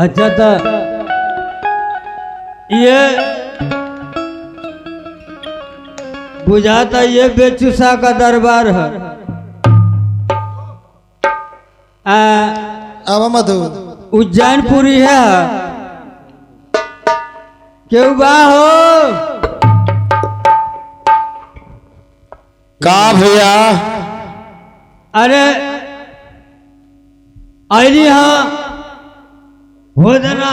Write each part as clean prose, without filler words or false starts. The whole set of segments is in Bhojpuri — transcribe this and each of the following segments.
अच्छा तो ये बुझाता ये बेचूसा का दरबार है। अब मधु उज्जैनपुरी है क्यों बा हो का भैया? अरे आईली हाँ हो देना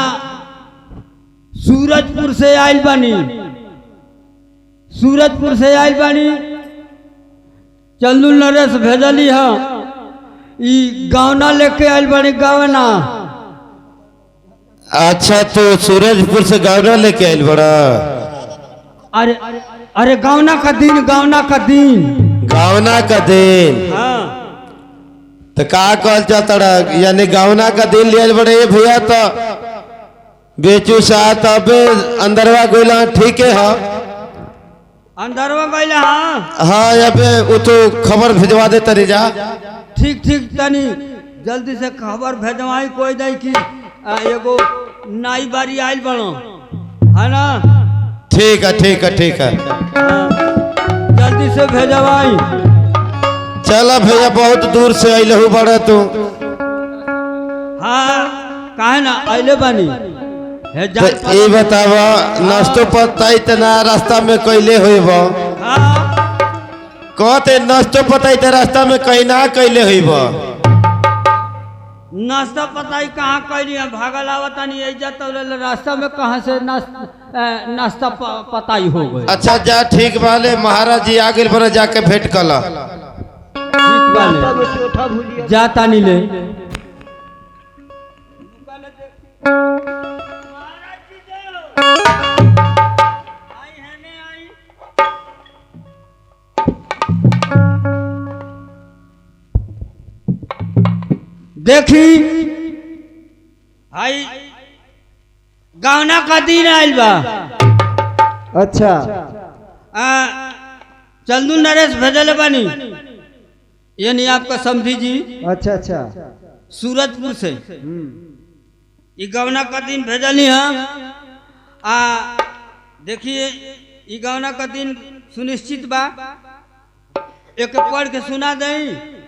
सूरजपुर से आयल बानी, सूरजपुर से आयल बानी। चंदू नरेश भेजली हाँ गावना लेके आयल बानी गावना। अच्छा तो सूरजपुर से गावना लेके आयल बड़ा? अरे अरे गावना का दिन, गावना का दिन, गावना का दिन। हाँ तो का कहल जाता यानी गावना का दिन लियल बड़े भैया? तो बेचू सा तब अंदरवा गोला ठीक है। हाँ अंदरवा गईला। हाँ हाँ अब वो तो खबर भिजवा दे तरी जा। ठीक ठीक तनी जल्दी से खबर भेजवाई कोई दई कि एगो नाई बारी आयल बनो है ना। ठीक है ठीक है ठीक है। जल्दी से भेजवाई। चला भैया बहुत दूर से अइलहू बड़ा तू। हाँ काहे ना अइले बानी है तो ये बतावा नाश्तो पता इतना रास्ता में कैले हुई बा? कहते नाश्तो पता इतना रास्ता में कहीं ना कैले हुई बा? नाश्ता पता ही कहाँ कैली है? भागल आवता नहीं इज्जत रास्ता में कहाँ से नाश्ता पता ही हो गए। अच्छा जा ठीक वाले महाराज जी आगे बना जाके भेंट कला। ठीक वाले जाता नहीं ले। देखी भाई गावना का दिन आयल बा। अच्छा चंदू नरेश भेजले बानी यानी आपका समझी जी। अच्छा अच्छा सूरजपुर से ये गवना का दिन भेजली हम। देखिए ये गवना का दिन सुनिश्चित बा, एक पढ़ के सुना दें।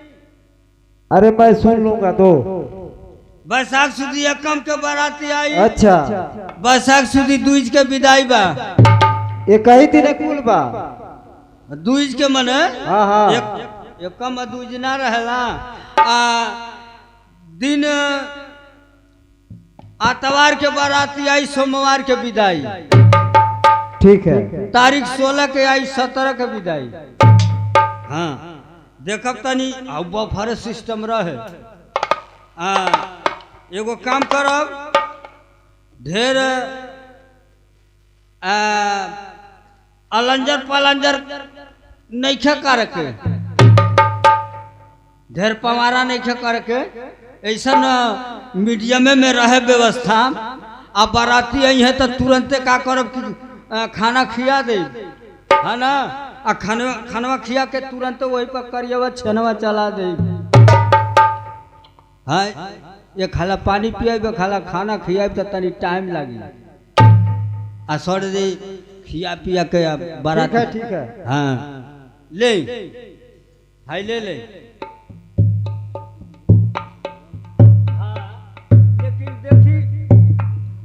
अरे मैं सुन लूंगा तो। बैसाख सुदी एकम के बाराती आई। अच्छा बैसाख सुदी दूज के विदाई बा। एक ही दिन कुल बा? दूज के मने हाँ हाँ एकम दूज ना रहेला। दिन आतवार के बाराती आई, सोमवार के विदाई। ठीक है। तारीख 16 के आई, 17 के विदाई। हाँ देखब तनी बफर सिस्टम रहे। एगो काम करब, ढेर अलंजर पलंजर नैखे करके, ढेर पवारा नैखे करके, ऐसा न मीडियम में रहे व्यवस्था। अब बाराती आई है तो तुरंते का करब कि खाना खिया दे है ना। खानवा खिया के तुरंत वही पर करिएवा छनवा चला दे। हाँ ये खाला पानी पियाब, खाला खाना खियाब तो तनी टाइम लगी। सर दे खिया पिया के बारात। ठीक है। हाँ ले हाय ले ले।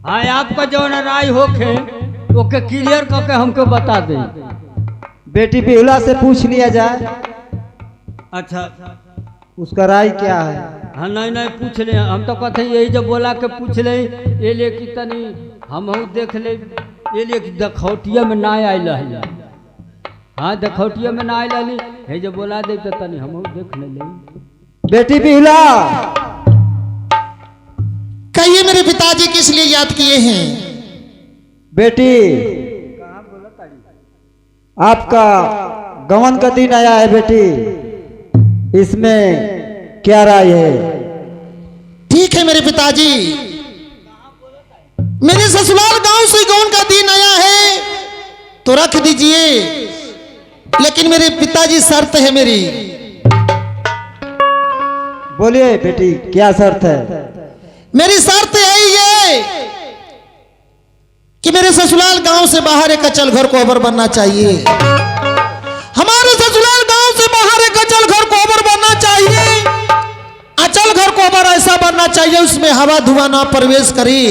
हाँ आपका जो राय होके ओके क्लियर करके हमको बता दे। बेटी बिहुला से पूछ लिया जाए अच्छा उसका राय क्या है। हाँ नहीं नहीं पूछ ले, हम तो कहते यही जब बोला के पूछ ले। ये ले कि तनी हम देख ले, ये ले कि दखौटिया में ना आयल है। हाँ दखौटिया में ना आयल है जब बोला दे तो तनी हम देख ले। बेटी बिहुला कहिए मेरे पिताजी किस लिए याद किए हैं? बेटी आपका गमन का दिन आया है बेटी, इसमें क्या राय है? ठीक है मेरे पिताजी, मेरे ससुराल गांव से गौन का दिन आया है तो रख दीजिए, लेकिन मेरे पिताजी शर्त है मेरी। बोलिए बेटी क्या शर्त है? मेरी शर्त है ये कि मेरे ससुराल गांव से बाहर एक अचल घर कोबर बनना चाहिए। हमारे ससुराल गांव से बाहर एक अचल घर कोबर बनना चाहिए। अचल घर कोबर ऐसा बनना चाहिए उसमें हवा धुआं ना प्रवेश करे।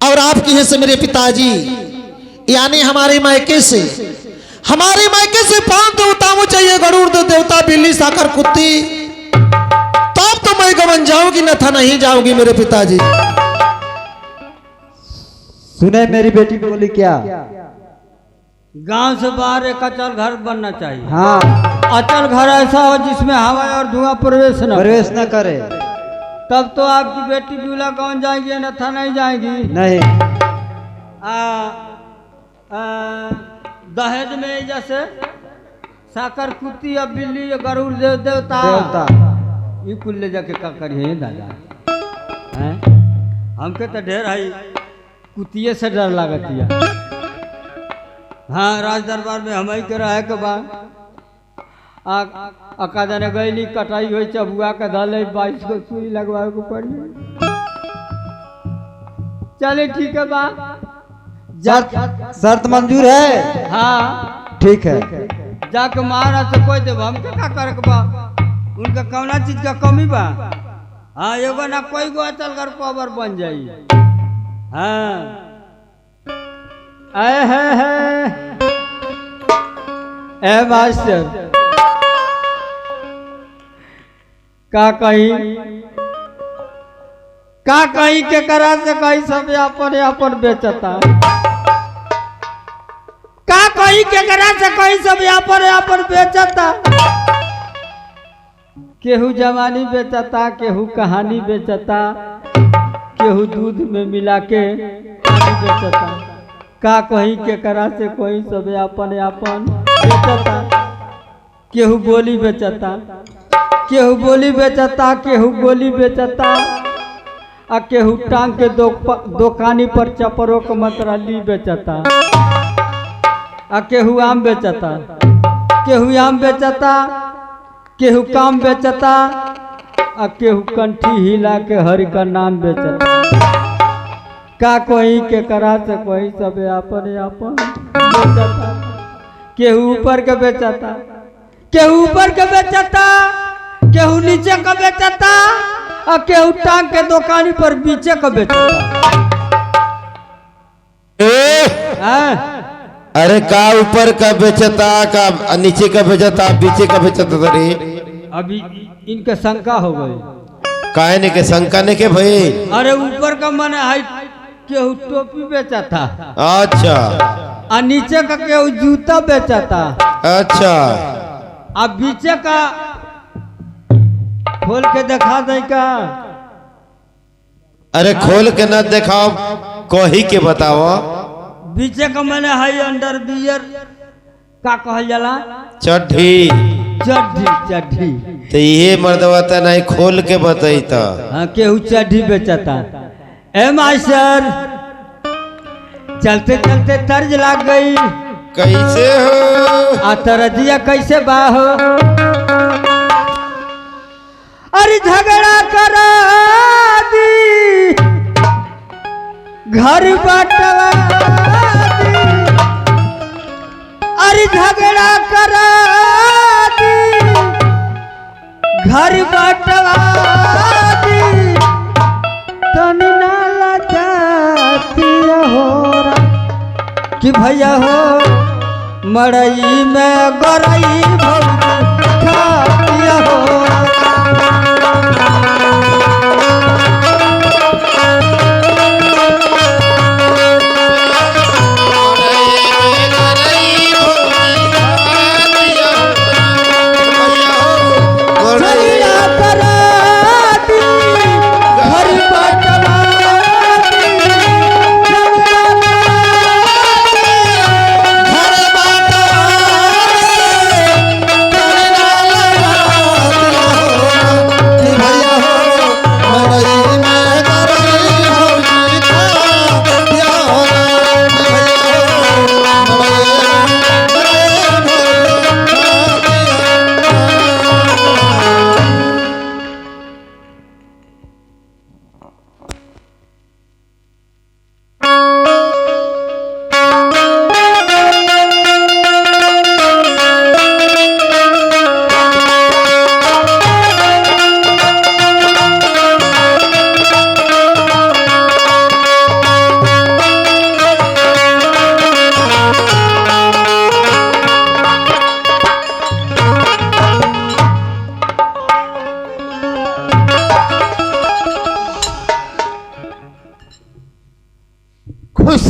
और आपकी है से मेरे पिताजी यानी हमारे मायके से पांच देवताओं चाहिए, गरुड़ देवता, बिल्ली, साकर, कुत्ती। तब तो मैं गवन जाऊंगी, न था नहीं जाऊंगी मेरे पिताजी। सुने मेरी बेटी बोली क्या? गांव से बाहर एक अचल घर बनना चाहिए। हाँ, अचल घर ऐसा हो जिसमें हवा और धुआं प्रवेश न हो। प्रवेश न करे। तब तो आपकी बेटी दूल्हा गाँव जाएगी, अन्यथा नहीं जाएगी। नहीं। दहेज में जैसे साकर, कुत्ती या बिल्ली या गरुड़ देवता ये कुल ले जाके का करिए दादा हैं? हमके तो ढेर है कुतिये से डर लागत है। हाँ, राज दरबार में हम ही के रहे के बाद अका जाने गईली कटाई हुई चबुआ के धले 22 को सुई लगवाए को पड़ी। चले ठीक है बा, शर्त मंजूर है? हाँ ठीक है। जाके महाराज से कोई देव हमके का करे के बा? उनका कौना चीज का कमी बा? हाँ, एगो ना कोई गो अचल घर कोबर बन जाई। हाँ, ए मास्टर का कहीं के करा से कहीं सब अपन बेचता। का कहीं के करा से कहीं सब अपन बेचता। केहू जवानी बेचता, केहू कहानी बेचता, केहू दूध में मिला के पानी बेचता। का कहीं के करा से कोई सब अपन बेचता। केहू बोली बेचता, केहू बोली बेचता, केहू गोली बेचता, आ केहू टांग के दुकानी पर चपरों के मतरली बेचता। आ केहू आम बेचता, केहू आम बेचता, केहू काम बेचता, आ केहू कंठी हिला के हरि का नाम बेचता। का कोई के करा से कोई सब अपन बेचता। केहू ऊपर के बेचता, केहू ऊपर के बेचता, केहू नीचे का बेचता, और केहू टांग के दुकानी पर बीचे का बेचता। अरे का ऊपर का बेचता, का नीचे का बेचता, बीचे का बेचता रे? अभी इनके शंका हो गई। काहे ने के शंका ने के भाई? अरे ऊपर का मन है केहू टोपी बेचता। अच्छा। और नीचे का केहू जूता बेचता। अच्छा। अब बीचे का खोल के दिखा दे का? अरे खोल के ना दिखाओ, कोही के बताओ। बीचे का मैंने हाई अंडरवियर का कहल जाला? चड्ढी। चड्ढी। तो ये मर्दवा तो नहीं खोल के बताई तो। हाँ, केहू चड्ढी बेचता। ए मास्टर, चलते चलते तर्ज लाग गई। कैसे हो? आ तरजिया कैसे बा हो? अरे झगड़ा करा दी, घर बटवा दी। अरे झगड़ा करा दी, घर बटवा दी। तन नाला जाती हो कि भैया हो मड़ई में गरई भौजी खातिया हो।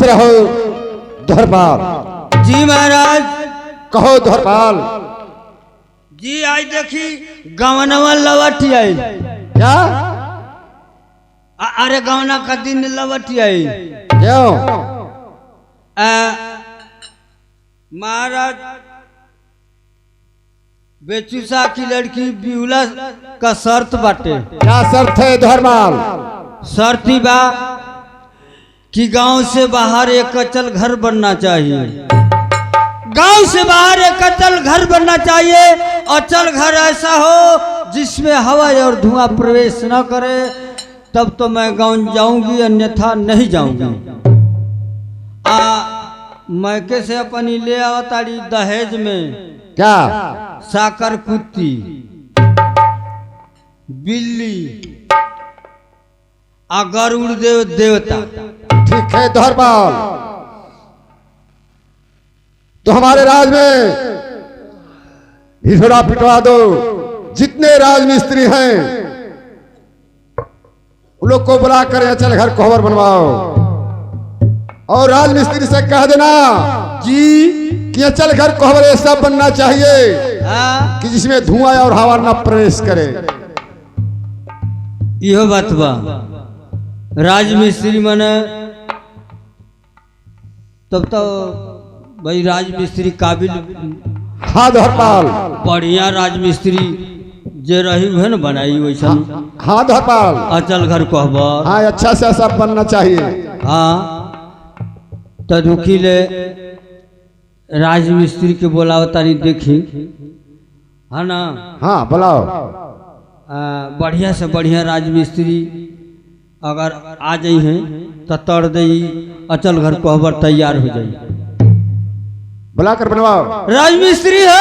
रहो धर्मपाल। जी महाराज। कहो धर्मपाल। जी आई देखी गवनवा लवटी आई। क्या? अरे गवना का दिन लवटी आई। क्यों? महाराज बेचूसा की लड़की बिहुला का शर्त बाटे। क्या शर्त है धर्मपाल? शर्ती बा कि गांव से बाहर एक अचल घर बनना चाहिए। गांव से बाहर एक अचल घर बनना चाहिए। अचल घर ऐसा हो जिसमें हवा और धुआं प्रवेश न करे, तब तो मैं गांव जाऊंगी, अन्यथा नहीं जाऊंगी। मैके से अपनी ले आवताड़ी दहेज में। क्या? साकर कुत्ती, बिल्ली, गरुड़ देवता। ठीक है धर्मपाल, तो हमारे राज में भिड़ोरा पिटवा दो। जितने राजमिस्त्री हैं उन लोग को बुला कर अचल घर कोहबर बनवाओ, और राजमिस्त्री से कह देना जी कि अचल घर कोहबर ऐसा बनना चाहिए कि जिसमें धुआं और हवा न प्रवेश करे। यो बात बा राजमिस्त्री मने, तब तो भाई राजमिस्त्री काबिल। हाँ धर्मपाल। बढ़िया राजमिस्त्री जे रही है न बनाई वैसा। हाँ धर्मपाल। अचल घर कोहबर। हाँ अच्छा से ऐसा बनना चाहिए। हाँ तो दुखी ले राजमिस्त्री के बोलाव तारी देखी, है ना। हाँ बुलाओ। बढ़िया से बढ़िया राजमिस्त्री अगर आ जाई हैं तो तड़ दे अचल घर कोहबर तैयार हो जाई। बुला कर बनवाओ। राजमिस्त्री हो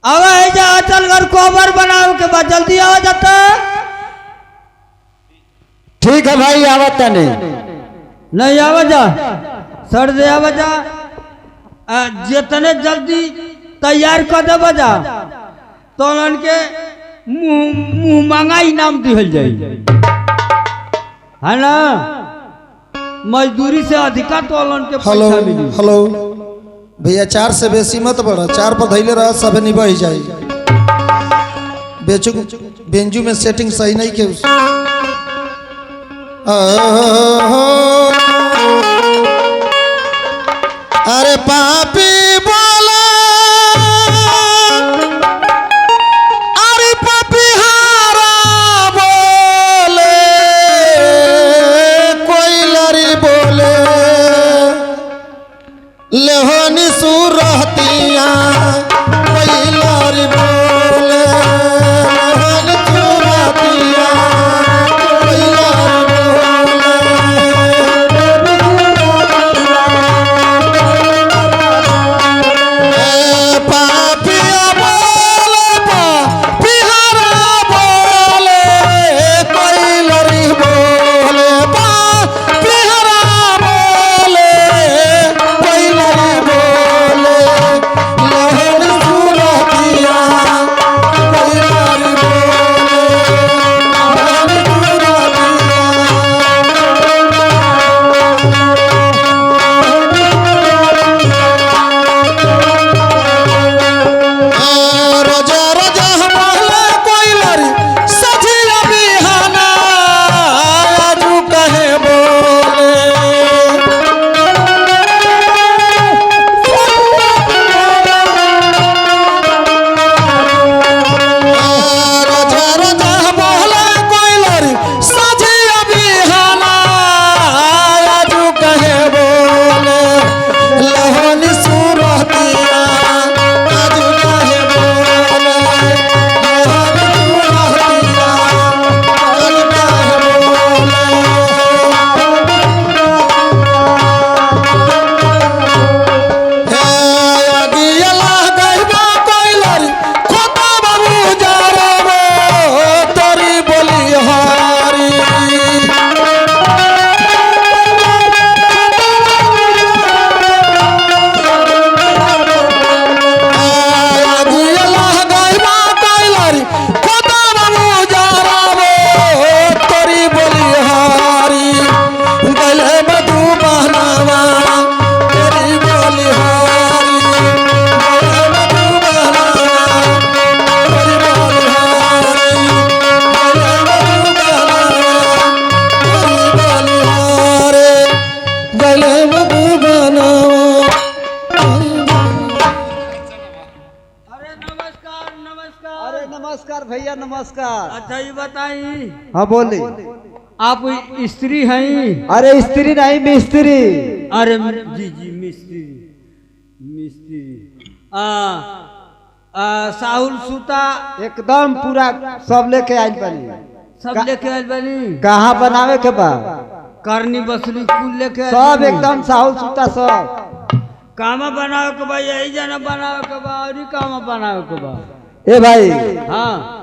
अब जा अचल घर कोहबर बनाओ के बाद जल्दी आ जाता। ठीक है भाई, आवता नहीं आवा जा सर दे आवा जा। जितने जल्दी तैयार कर दे बजा तो के मुंह मांगा इनाम दिहल जाई, है ना। मजदूरी से अधिका तो के हेलो पैसा मिली। हेलो भैया, 4 से बेसी मत बढ़ा, 4 पर धैले रहा, सब निभा जाए। बेचू बेंजू में सेटिंग सही नहीं के अरे पापी बोला, अरे पापी हारा बोले, कोई लरी बोले, लेहोनी सुरहतिया, कोई लरी बोले, लेहोनी सुरहतिया, कोई लरी बोले। नमस्कार। अच्छा ये बताई, हाँ बोली। आप स्त्री हैं? अरे स्त्री नहीं मिस्त्री। अरे जी जी मिस्त्री, मिस्त्री। साहुल सूता एकदम पूरा सब लेके आइल बनी। सब लेके आइल बनी। कहाँ बनावे के बा? करनी बसली कुल लेके आइल सब बनी। एकदम साहुल सूता सब। कामा बनावे के बा, यही जना बनावे के बा, और ही कामा बनावे के बा। ए भाई हाँ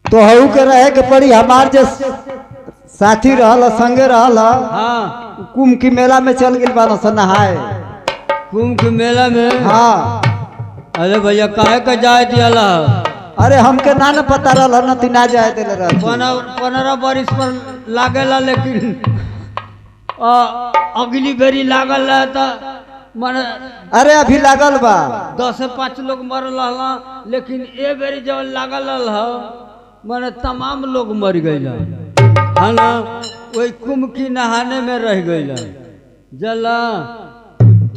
तो हऊ के रहे के पड़ी। हमार जो साथी रहल संगे रहल हाँ कुंभ की मेला में चल गई बानो से नहाए। कुंभ के मेला में? हाँ। अरे भैया काहे का जाए दियाला? अरे हमके ना न पता रहल न ती ना जाए देले रहल। 15 बरिस पर लागेला, लेकिन अगली बेरी लागल रहे तो माने अरे अभी लागल बा 10 से 5 लोग मरल रहला, लेकिन ए बेरी जब लागल रहा माने तमाम लोग मर गए है ना। वही कुंभ की नहाने में रह गए जला।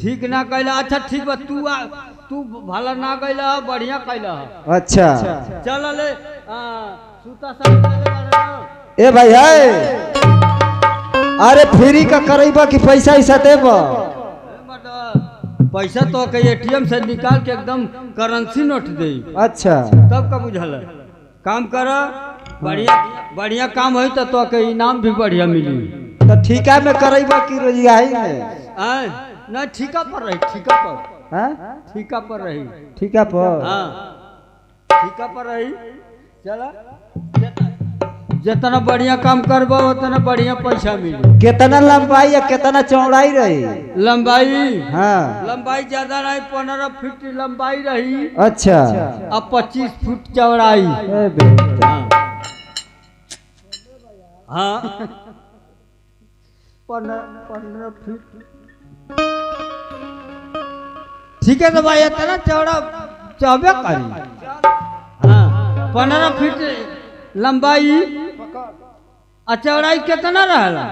ठीक ना कैला। अच्छा ठीक बा, तू भला ना कैला, बढ़िया कैला। अच्छा चल ले सूता सब। ए भाई है अरे फ्री का करेबा कि पैसा ऐसा देब? पैसा तो के एटीएम से निकाल के एकदम करेंसी नोट दे। अच्छा तब का बुझल? काम कर, बढ़िया बढ़िया काम होई तो के इनाम भी बढ़िया मिली। तो ठीका में करेबा कि रोजगारी में? ना ठीका पर रही, ठीका पर। हाँ ठीका पर रही। ठीका पर? हाँ ठीका पर रही। चला जितना बढ़िया काम करबो उतना बढ़िया पैसा मिली। कितना लंबाई या कितना चौड़ाई रही? लंबाई? हाँ लंबाई ज्यादा नहीं, 15 फीट लंबाई रही। अच्छा अब 25 फुट चौड़ाई। ए बेटा। हाँ 15 फीट। ठीक है तो भाई इतना चौड़ा चौबे करी। हाँ 15 फीट लंबाई और चौड़ाई कितना रहला?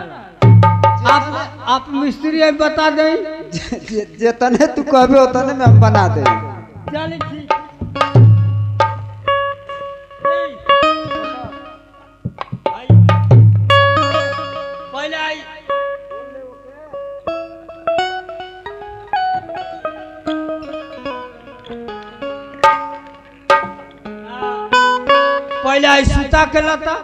आप मिस्त्री है बता दें। जितने तू कहबे उतने में हम बना दे। चल ठीक। पहले आई पहले आई सूता के लता।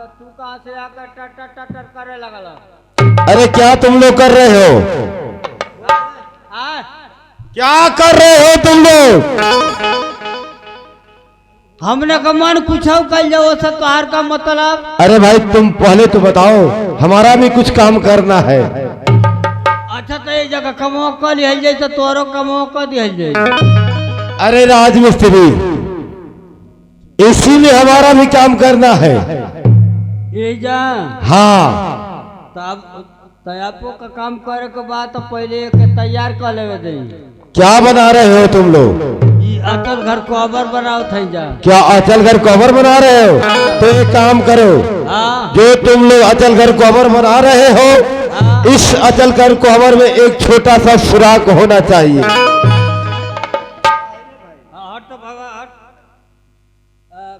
तू कहाँ से आकर टटर टटर करे लगल? अरे क्या तुम लोग कर रहे हो? क्या कर रहे हो तुम लोग? हमने का मन कुछ कल जाओ सतवार का मतलब। अरे भाई तुम पहले तो बताओ, हमारा भी कुछ काम करना है। अच्छा तो ये जगह कमो कर लिया जाए तो तोरो कमो कर दिया जाए। अरे राजमिस्त्री, इसी में हमारा भी काम करना है। ये जा हाँ तब तयापो का काम करे के बाद तो पहले एक तैयार कर लेवे दे। क्या बना रहे हो तुम लोग? अटल घर कवर बनाओ थे जा। क्या अचल घर कवर बना रहे हो? तो एक काम करो, हाँ जो तुम लोग अचल घर कवर बना रहे हो, इस अचल घर कवर में एक छोटा सा सुराख होना चाहिए। हट भगा हट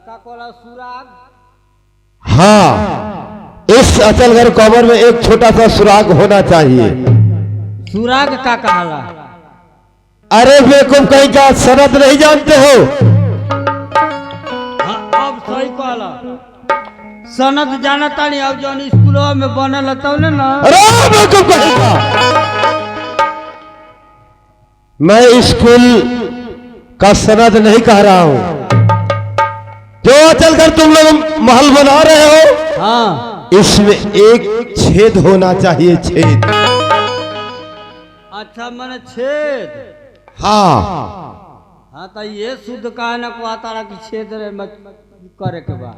का कोला सुराग। हाँ, इस अचल घर कवर में एक छोटा सा सुराख होना चाहिए। सुराग का कहला? अरे बेवकूफ कहीं का सनद नहीं जानते हो? हाँ, अब सही कहला। सनद जाना तानी अब जौन स्कूलों में बनल तौले ना। अरे बेवकूफ कहीं का, मैं स्कूल का सनद नहीं कह रहा हूं। जो अचल घर तुम लोग महल बना रहे हो, हाँ इसमें एक छेद होना चाहिए, छेद। अच्छा मैंने छेद। हाँ, हाँ तो ये शुद्ध कहना को आता रहा कि छेद रे मत करे के बाद।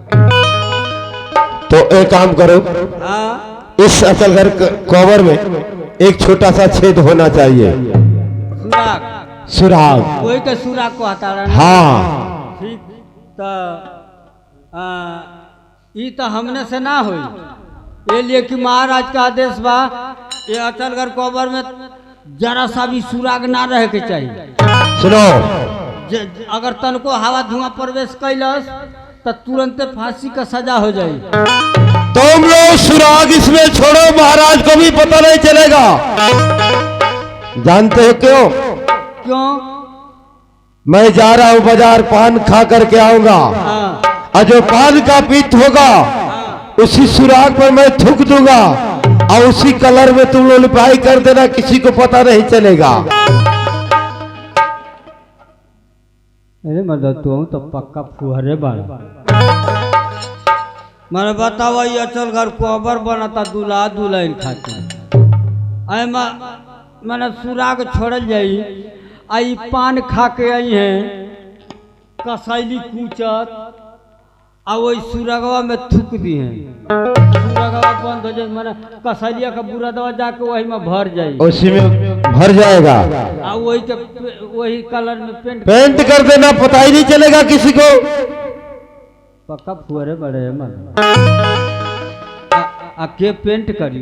तो एक काम करो, हाँ इस अचल घर कवर में एक छोटा सा छेद होना चाहिए, सुराग। सुराग। कोई के सुराग को आता रहा ना। हाँ, ठीक तो ई तो हमने से ना हुई, ये लिए कि महाराज का आदेश बा ये अटल घर कवर में जरा सा भी सुराग ना रहे के चाहिए। सुनो, अगर तनको हवा धुआं प्रवेश कैलस तो तुरंत फांसी का सजा हो जाए। तुम लोग सुराग इसमें छोड़ो, महाराज को भी पता नहीं चलेगा। जानते हो क्यों? क्यों? मैं जा रहा हूँ बाजार, पान खा करके आऊंगा, हाँ और जो पान का पीत होगा उसी सुराग पर मैं थूक दूंगा, और उसी कलर में तुम लोग लिपाई कर देना, किसी को पता नहीं चलेगा। अरे मदद तो पक्का फुहरे बाड़ा। मैंने बतावा ये अचल घर कवर बनता दूल्हा दुल्हन खातिर। मैंने सुराग छोड़ल जाई, आई पान खा के आई हैं कसैली कूचत, आ वही सुरगवा में थूक दी हैं। सुरगवा बंद हो जाए, मैंने कसैलिया का बुरा दवा जाके वही में भर जाई, उसी में भर जाएगा, आ वही के वही कलर में पेंट कर देना, पता ही नहीं चलेगा किसी को। पक्का फुहरे बड़े है मन। के पेंट करी?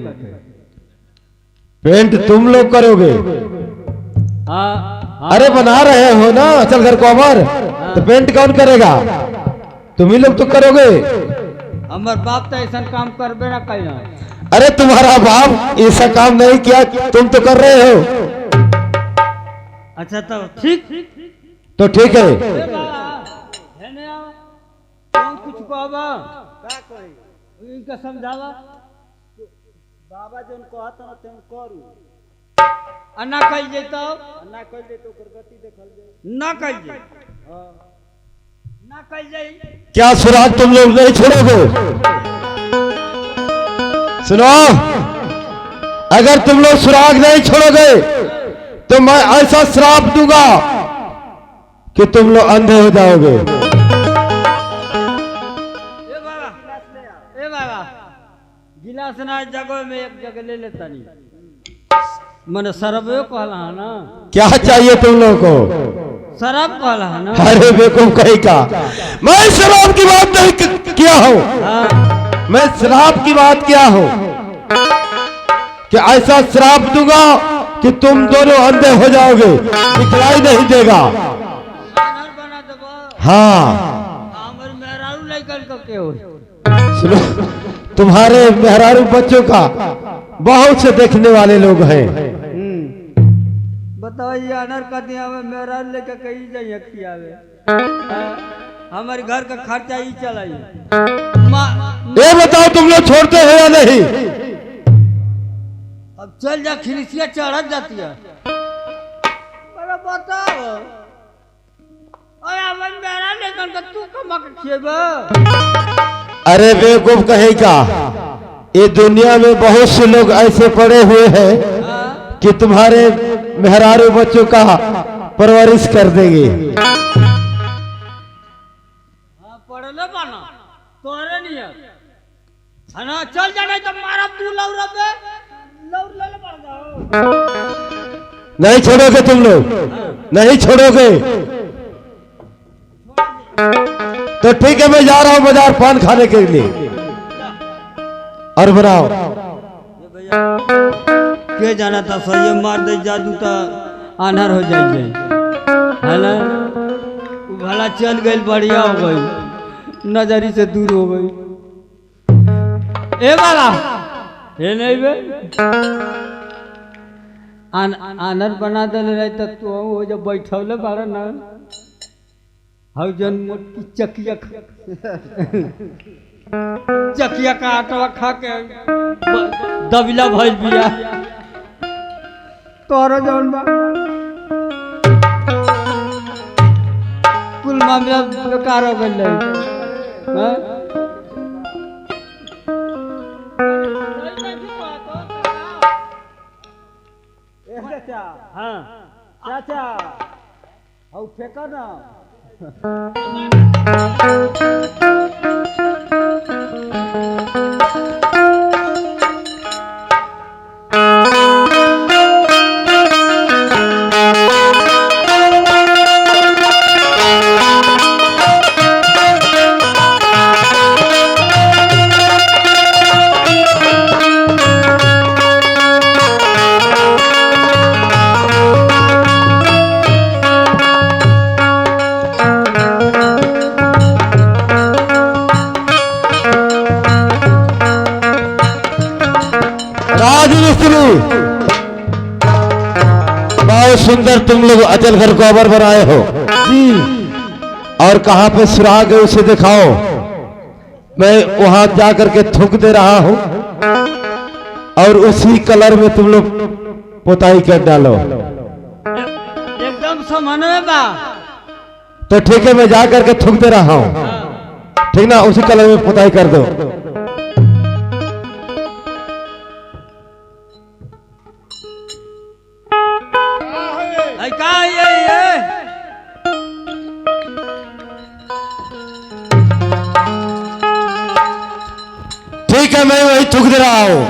पेंट तुम लोग करोगे? हाँ अरे बना रहे हो ना अचल घर कवर, तो पेंट कौन करेगा? तुम ही लोग तो करोगे। हमार बाप तो ऐसा काम करबे ना कहीं। अरे तुम्हारा बाप ऐसा काम नहीं किया, तुम तो कर रहे हो। अच्छा तो ठीक, तो ठीक है। कुछ कहबा इनका समझावा। बाबा जो कहता ना तुम करू, अन्ना कह जेतो, अन्ना कह जेतो ओकर गति देखल जाए, ना कह जाए, ना कह जाए। क्या सुराग तुम लोग नहीं छोड़ोगे? सुनो, अगर तुम लोग सुराग नहीं छोड़ोगे तो मैं ऐसा श्राप दूंगा कि तुम लोग अंधे हो जाओगे। ए बाबा गिलास ना जगह में एक जगह ले लेता नहीं, मैंने शराब कहला है ना। क्या चाहिए तुम लोग को? शराब कहला है ना। अरे बेवकूफ कहीं का, मैं शराब की बात नहीं किया हूँ। हाँ। मैं शराब की बात किया हूँ कि ऐसा श्राप दूंगा कि तुम दोनों अंधे हो जाओगे, दिखलाई नहीं देगा। बना देबो। हाँ, हमर मेहरारू लइकन को के हो। सुनो, तुम्हारे मेहरारू बच्चों का बहुत से देखने वाले लोग हैं। बताओ ये अनर का दिया में मेहरारू लेके कहीं जाइए खियावे, हमारे घर का खर्चा ही चलाई। ये बताओ तुम लोग छोड़ते हो या नहीं? अब चल जा, खिलिसिया चढ़ जाती है। अरे बताओ, अरे अपन मेरा लेकर के तू कमा के खिएबा? अरे बेवकूफ कहेगा, ये दुनिया में बहुत से लोग ऐसे पड़े हुए हैं कि तुम्हारे मेहरारू बच्चों का परवरिश कर देंगे। हाँ पढ़ले बाना तोरे नहीं है ना। चल जा, नहीं तो मारा तू लौरा पे लौर ले ले पड़ जाओ। नहीं छोड़ोगे तुम लोग, नहीं छोड़ोगे। तो ठीक है, मैं जा रहा हूँ बाजार पान खाने के लिए। और बनाओ के जाना था सही मार दे जादू तो आनर हो जाएंगे, है ना? वो भला चल गई, बढ़िया हो गई, नजरी से दूर हो गई। ए बाला ये नहीं बे आनर बना दे रहे तो तू वो जब बैठौले बाड़ा ना हौ जन मोटी चकिया चकिया का आटा खा के दबिला भइल बिया तोरा जौन बा कुल मामला बेकार हो गइल है। हाँ चाचा हौ फेंका ना बहुत सुंदर तुम लोग अचल घर गोबर बनाए हो जी। और कहाँ पे सुराग है उसे दिखाओ, मैं वहां जा करके थूक दे रहा हूं और उसी कलर में तुम लोग पोताई कर डालो। एकदम समन्वय में बा। तो ठीक है, मैं जा करके थूक दे रहा हूं, ठीक ना? उसी कलर में पोताई कर दो। ठीक है, मैं वही थूक दे रहा हूं।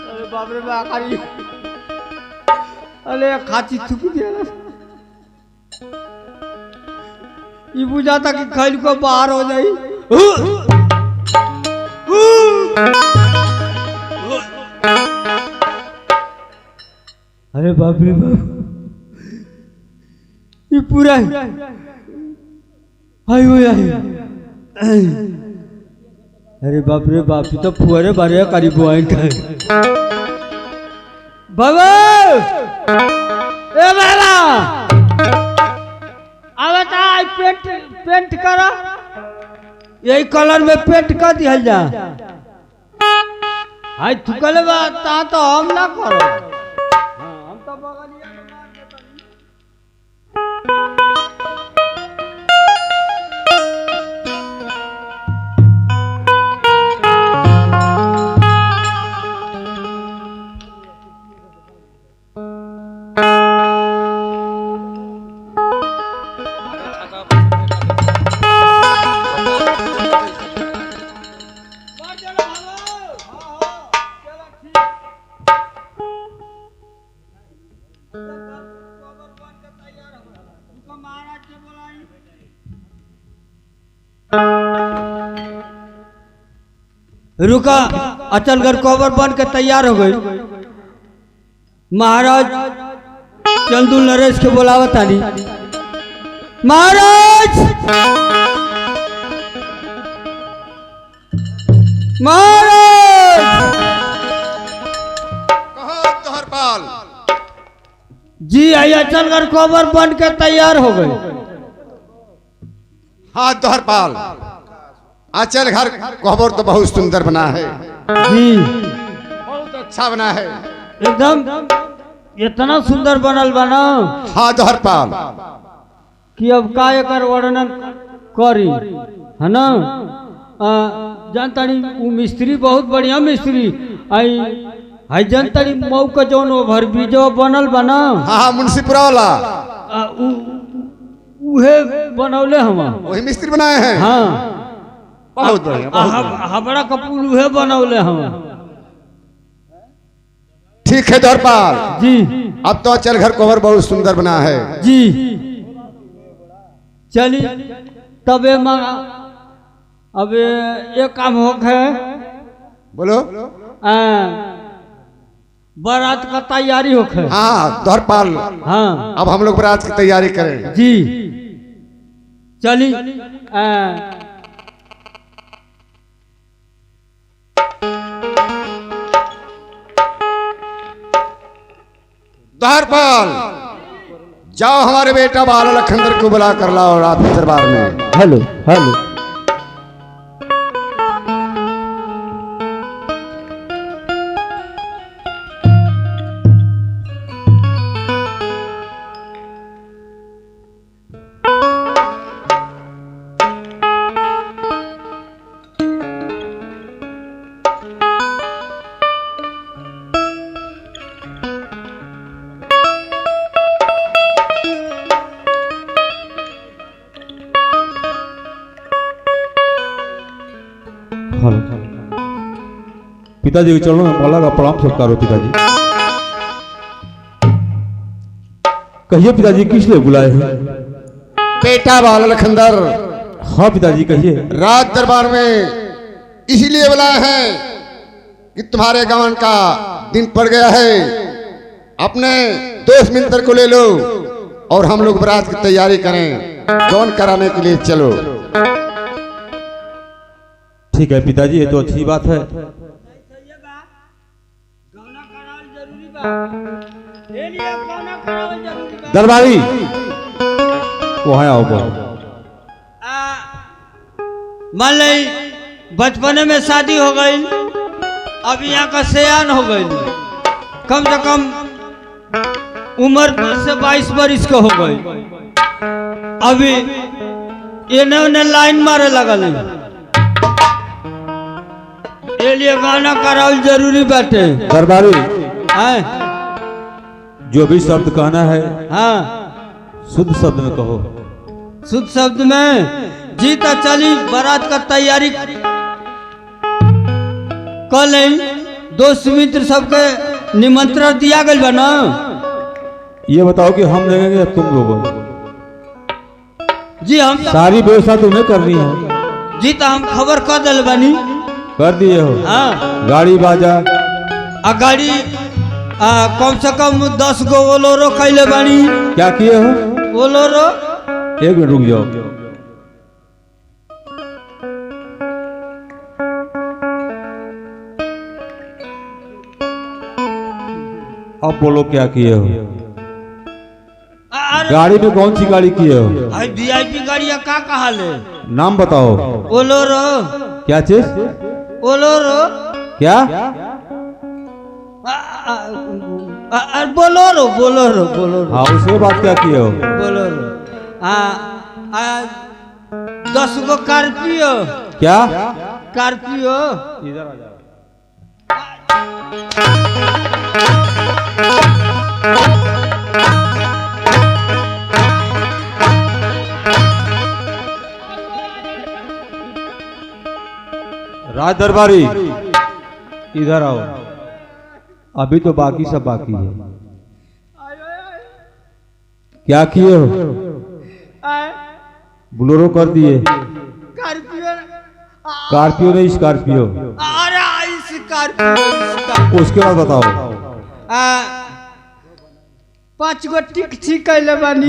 अरे बाप रे बाकारी, अरे खाची थूक दिया ये बुझाता कि खैल को बाहर हो जाई। अरे बाप रे बाप, ये पूरा हाय हो यार। अरे बाप रे बाप, ये तो फुआरे बारे करीब आए बाबा। ए बाबा आवता पेंट करा, यही कलर में पेंट कर दिया जा। आई थुकले बा ता तो हम ना करो, हम तो बगलिया में मार देता। रुका, अचलगढ़ कोबर बन के तैयार हो गई। महाराज चंदू नरेश के बुलावत आनी। महाराज महाराज कहो तोहरपाल जी, आई अचलगढ़ कोबर बन के तैयार हो गई। हाँ तोहरपाल, अचल घर कोहबर तो बहुत सुंदर बना है जी, बहुत अच्छा बना है एकदम इतना सुंदर बनल बना हाँ तोहरपाल कि अब का एकर वर्णन करी, है ना? जानतानी वो मिस्त्री बहुत बढ़िया मिस्त्री आई जानतानी मऊ का जौन ओवर ब्रिज बनल बना। हाँ हाँ मुंशीपुरा वाला उहे बनौले हम। वही मिस्त्री बनाए हैं। हाँ बहुत बढ़िया, बहुत बढ़िया। हबड़ा कपूर उहे बनौले हम। ठीक है धरपाल जी अब तो चल घर कोहबर बहुत सुंदर बना है। जी चली तबे अब ये काम हो है। बोलो। बारात का तैयारी हो है। हाँ धरपाल हाँ अब हम लोग बारात की तैयारी करें। जी चली धरपाल जाओ हमारे बेटा बाला लखनदर को बुला कर लाओ रात दरबार में। Hello hello. पिताजी के चरणों में माला का प्रणाम सत्कार हो। पिताजी कहिए पिताजी किस लिए बुलाए हैं? बेटा बाला लखनदर हाँ पिताजी कहिए। रात दरबार में इसीलिए बुलाए हैं कि तुम्हारे गमन का दिन पड़ गया है। अपने दोस्त मित्र को ले लो और हम लोग बारात की तैयारी करें। गमन कराने के लिए चलो। ठीक है पिताजी ये तो अच्छी बात है। दरबारी वहाँ आओ। मान ली बचपने में शादी हो गई, अब यहाँ का सयान हो गई, कम से कम उम्र 20 से 22 बरिस के हो गई। अभी इन्होंने लाइन मारे लगल, ये लिए गाना करावल जरूरी बाटे। दरबारी हैं? जो भी शब्द कहना है हाँ शुद्ध शब्द में कहो। शुद्ध शब्द में जी तो चली बारात का तैयारी कल दोस्त मित्र सबके निमंत्रण दिया गया बा ना। ये बताओ कि हम देंगे या तुम लोगों? जी हम सारी व्यवस्था तुम्हें करनी है। जी तो हम खबर कर दिल बनी। कर दिए हो? हाँ गाड़ी बाजा गाड़ी कम से कम 10 गो ओलोरो कैले बानी। क्या किए हो? ओलोरो। एक मिनट रुक जाओ। अब बोलो क्या किए हो? गाड़ी में कौन सी गाड़ी किए हो? VIP गाड़िया का कहा ले? नाम बताओ। ओलोरो। क्या चीज? ओलोरो। क्या? Bolero Bolero Bolero. हाँ उसके बाद क्या किए हो? बोलोरो 10 गो कार्पियो। क्या? कार्पियो। इधर आ जाओ। राज दरबारी इधर आओ। अभी तो बाकी सब बाकी है। क्या किए हो? बोलेरो कर दिए। स्कॉर्पियो नहीं स्कॉर्पियो। अरे स्कॉर्पियो। उसके बाद बताओ। 5 गो टिक ठीक कैले बानी।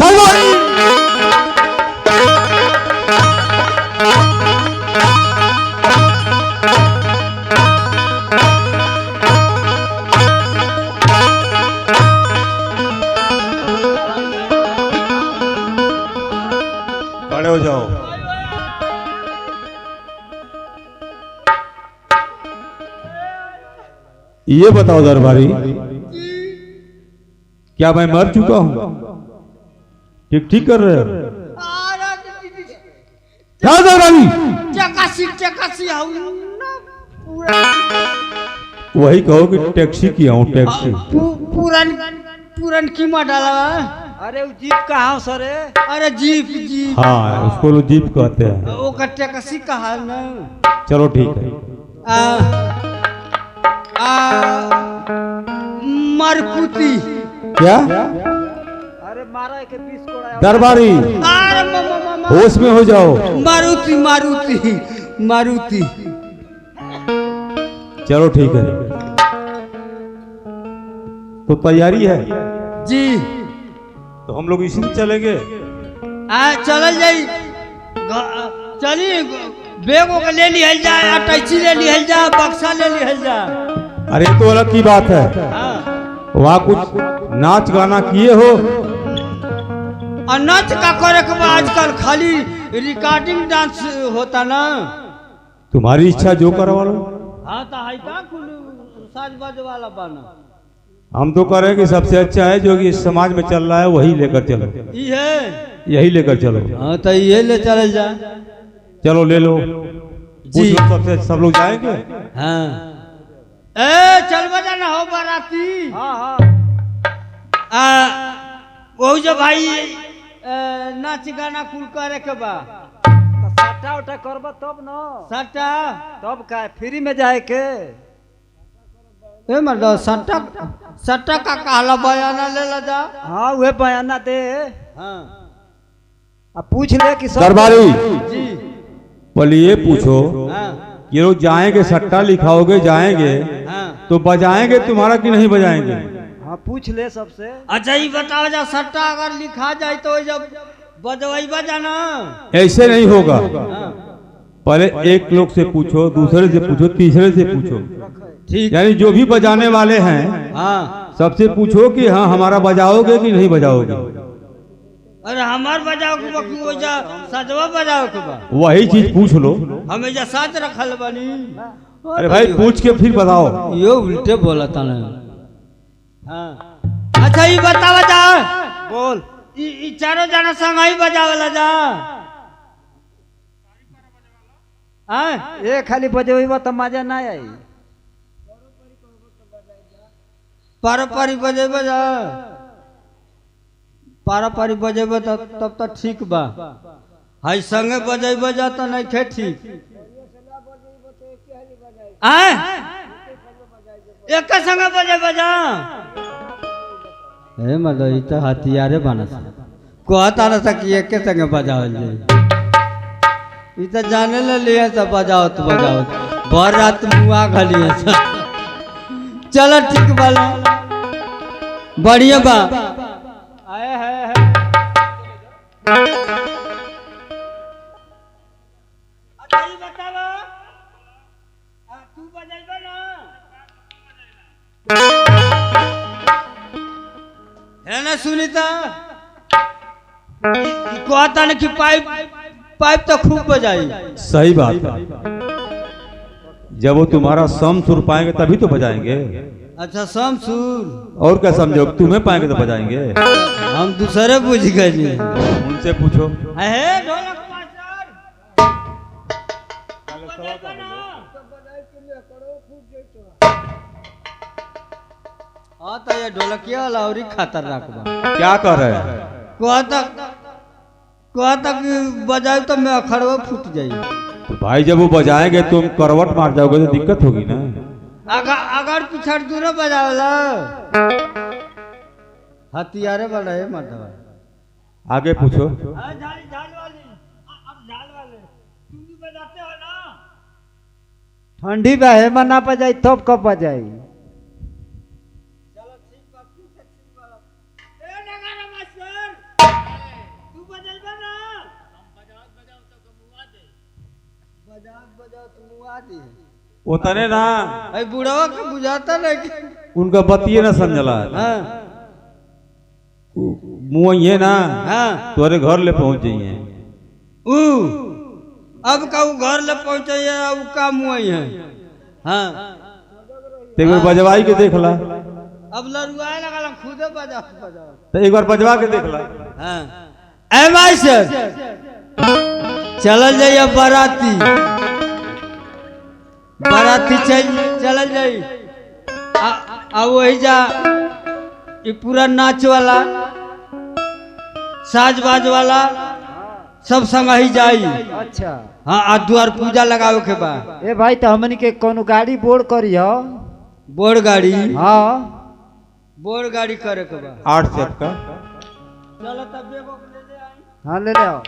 खड़े हो जाओ। ये बताओ दरबारी क्या मैं मर चुका हूं? ठीक ठीक कर रहे हो? क्या दरबारी? चकासी वही कहो कि टैक्सी किया हूं। टैक्सी पूरन की मॉडल अरे वो जीप कहाँ सर? अरे जीप जीप हाँ उसको लोग जीप कहते हैं। वो कट्टे कसी कहा न। चलो ठीक है। आ, मरकुती। क्या अरे मारा के 20 कोड़ा। दरबारी अरे होश में हो जाओ। मारुति मारुति मारुति। चलो ठीक है। तो तैयारी है? जी तो हम लोग इसी में चलेंगे। चल जाई। चलिए बैगों के ले लिहल जाए, अटैची ले लिहल जाए, बक्सा ले लिहल जाए। अरे तो अलग की बात है। हाँ। वहाँ कुछ नाच गाना किए हो? और नाच का करे के आजकल खाली रिकॉर्डिंग डांस होता ना। तुम्हारी इच्छा जो करवा लो। हाँ तो है का कुल साज बाज वाला बना। हम तो कह रहे हैं कि सबसे अच्छा है जो कि इस समाज में चल रहा है वही लेकर चलो। ये यही लेकर चलो। हाँ तो ये ले चल जा। चलो ले लो जी। सबसे सब लोग जाएंगे। हाँ ए चल बजा ना हो बाराती। हाँ वो जो भाई नाच गाना कुल करे के बा। तो सट्टा उठा करब तब न। सट्टा तब का फ्री में जाए के? ए मर्द सट्टा सट्टा का कहला बयाना ले ला जा। हाँ वह बयाना दे। हाँ अब पूछ ले कि सब दरबारी जी। बोले ये पूछो हाँ ये लोग जाएंगे, सट्टा लिखाओगे, जाएंगे हाँ। तो बजाएंगे तुम्हारा कि नहीं बजाएंगे? हाँ पूछ ले सबसे। अच्छा ये बताओ जा सट्टा अगर लिखा जाए तो जब बजवाई बजाना। ऐसे नहीं होगा। हाँ पहले एक लोग से पूछो, दूसरे से पूछो, तीसरे से पूछो। ठीक। यानी जो भी बजाने वाले हैं हाँ सबसे पूछो कि हाँ हमारा बजाओगे कि नहीं बजाओगे। अरे हमार बजाओ के बाकी वो जा सजवा बजाओ के बा। वही चीज पूछ लो। हमें जा साथ रखल बनी। अरे भाई पूछ के फिर बताओ। ये उल्टे बोला था ना। हाँ अच्छा ये बतावा जा। बोल। ई चारों जना संग ही बजावला जा। हाँ ये खाली बजेबा तो मजा ना आई। पारंपरिक बजेबे जा। पारंपरिक बजेबे तब तो ठीक बा। हाई संगे बजेबे जा तो नहीं थे ठीक। एक संगे बजेबे जा। ए मतलब ये तो हथियारे बना सा। कहता ना था कि एक संगे बजावल जाए। ये तो जाने ले लिया सब बजाओ तो बजाओ। भर रात मुआ घलिए सब। चलो ठीक बाला बढ़िया बा। आए है अच्छा ये बतावा तू बजाइबा ना है ना सुनीता। कहता ना कि पाइप पाइप तो खूब बजाई। सही बात है। जब वो तुम्हारा सम सुर पाएंगे तभी तो बजाएंगे। अच्छा शमसूर और क्या समझो, तुम्हें पाएंगे तो बजाएंगे। हम दूसरे बुझ गए। उनसे पूछो। है ढोलक मास्टर बजाइबा ना। हाँ तो ये ढोलकिया वाला और ही खतरनाक बा। क्या कर रहे हैं? कहता कि बजाए तो मैं अखड़वा फूट जाई। तो भाई जब वो बजाएंगे तुम करवट मार जाओगे तो दिक्कत होगी ना। अगर पिछड़ दूर बजावला हथियारे वाला है मर्दवा। आगे पूछो। झाल वाली अब झाल वाले तुम भी बजाते हो ना। ठंडी बा है मना बजाई तब कब बजाई? चलो ठीक बा ठीक बा। ए नगारा मास्टर तू बजाइबा ना। हम बजाओ तो मुआ दे। बजाओ तो मुआ दे। उतने ना भाई बुढ़वा के बुझाता नहीं। उनका बतिये ना समझला। हाँ मुँह ये ना हाँ तुम्हारे घर ले पहुंच जाइए। अब का वो घर ले पहुंचे अब का मुँह है। हाँ तो एक बार बजवाई के देख ला। अब लड़ुआए लगा खुदे बजा बजा। तो एक बार बजवा के देख ला। हाँ ए माई सर चल जाइए बाराती। बाराती चल जाई। वही जा ये पूरा नाच वाला साज बाज वाला सब संग ही जाई। अच्छा हाँ आ द्वार पूजा लगावे के बा। ए भाई तो हमनी के कोनो गाड़ी बोर्ड करी हो। बोर गाड़ी हाँ बोर गाड़ी करे के बा। 8 सेट का चलो तब बेगो के ले आई। हाँ ले ले आओ।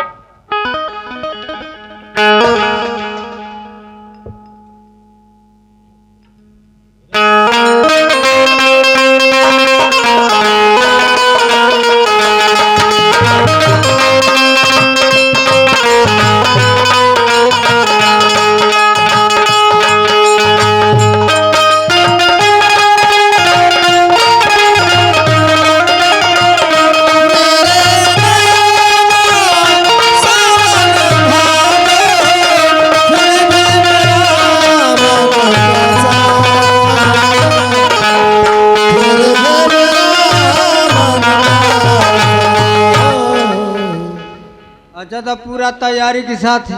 अच्छा तो पूरा तैयारी के साथ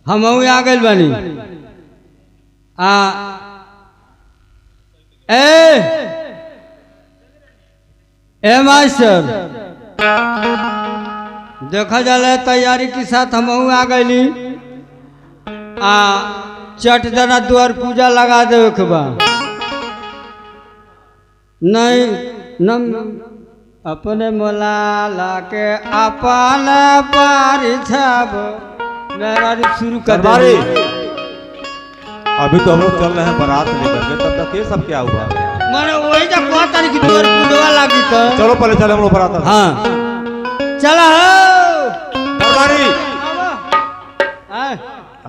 हम आ गए बानी। ए मास्टर देखा जाला तैयारी के साथ हम आ गई। चट जना द्वार पूजा लगा दे के बा। नहीं न अपने मोलाला के अपन परिछब मेरा शुरू कर सरदारी अभी तो हम लोग चल रहे हैं बारात लेकर के, तब तक ये सब क्या हुआ? माने वही जब 5 तारीख की द्वार पूजवा लागी तो चलो पहले चले हम लोग बारात। हाँ चला हो सरदारी हाँ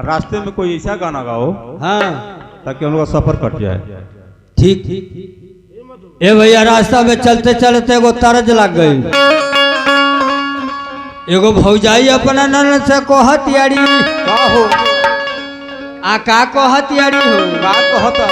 रास्ते में कोई ऐसा गाना गाओ हाँ ताकि हम लोग का सफर कट जाए। ठीक ठीक। ए भैया रास्ता में चलते चलते एगो तरज लग गई। एगो भौजाई अपना नन से कहत यारी का हो आ का कहत यारी हो का कहता